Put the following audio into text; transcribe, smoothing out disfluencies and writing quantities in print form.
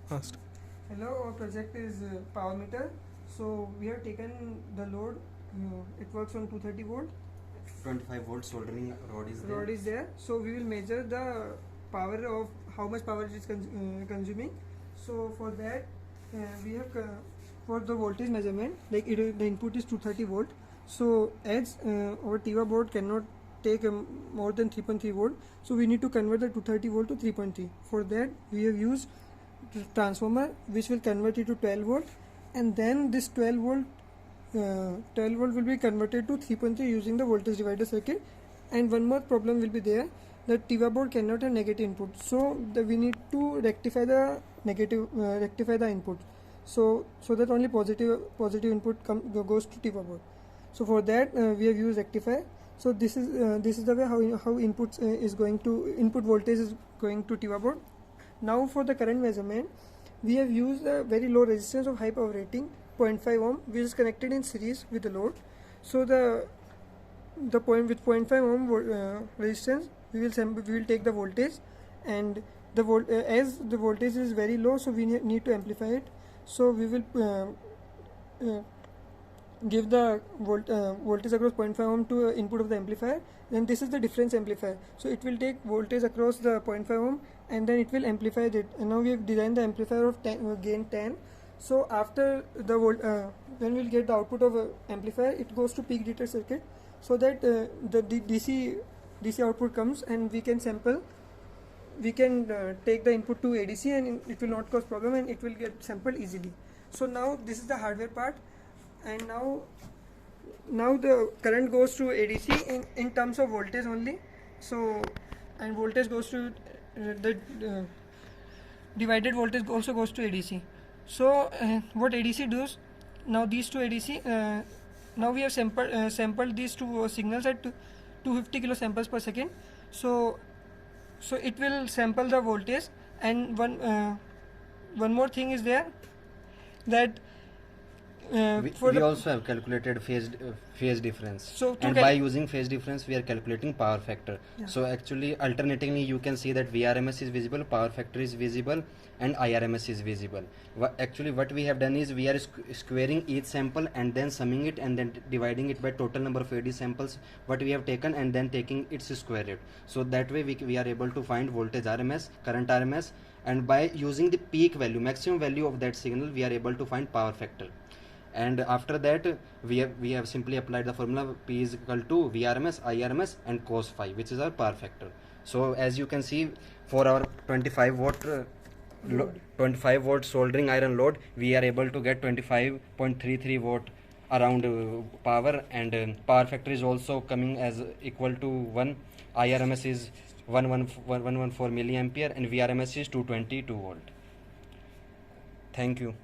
First. Hello, our project is power meter. So we have taken the load. It works on 230 volt. 25 volt soldering rod is there. Rod is there. So we will measure the power of how much power it is consuming. So for that, we have for the voltage measurement, like the input is 230 volt. So as our TIVA board cannot take more than 3.3 volt, so we need to convert the 230 volt to 3.3. For that, we have used transformer which will convert it to 12 volt, and then this 12 volt will be converted to 3.3 using the voltage divider circuit. And one more problem will be there, that TIVA board cannot have negative input, so we need to rectify the input, so that only positive input goes to TIVA board. So for that we have used rectifier. So this is the way how input voltage is going to TIVA board. Now for the current measurement, we have used a very low resistance of high power rating 0.5 ohm, which is connected in series with the load. So the point with 0.5 ohm resistance, we will take the voltage, and as the voltage is very low, so we need to amplify it. So we will give the voltage across 0.5 ohm to input of the amplifier. Then this is the difference amplifier, so it will take voltage across the 0.5 ohm and then it will amplify it. And now we have designed the amplifier of gain 10. So after the when we will get the output of amplifier, it goes to peak detector circuit, so that the DC output comes, and we can take the input to ADC, and it will not cause problem, and it will get sampled easily. So now this is the hardware part, and now the current goes to ADC in terms of voltage only. So, and voltage goes to the divided voltage also goes to ADC. So what ADC does, now these two ADC, now we have sampled these two signals at 250 kilo samples per second. So it will sample the voltage. And one more thing is there, that we also have calculated phase difference. So and by using phase difference, we are calculating power factor. Yeah. So actually, alternatingly, you can see that VRMS is visible, power factor is visible, and IRMS is visible. Actually, what we have done is we are squaring each sample and then summing it and then dividing it by total number of AD samples what we have taken, and then taking its square root. So that way we are able to find voltage RMS, current RMS, and by using the peak value, maximum value of that signal, we are able to find power factor. And after that, we have simply applied the formula P is equal to VRMS, IRMS, and cos phi, which is our power factor. So as you can see, for our 25 volt soldering iron load, we are able to get 25.33 watt around power, and power factor is also coming as equal to 1. IRMS is 114 milliampere, and VRMS is 222 volt. Thank you.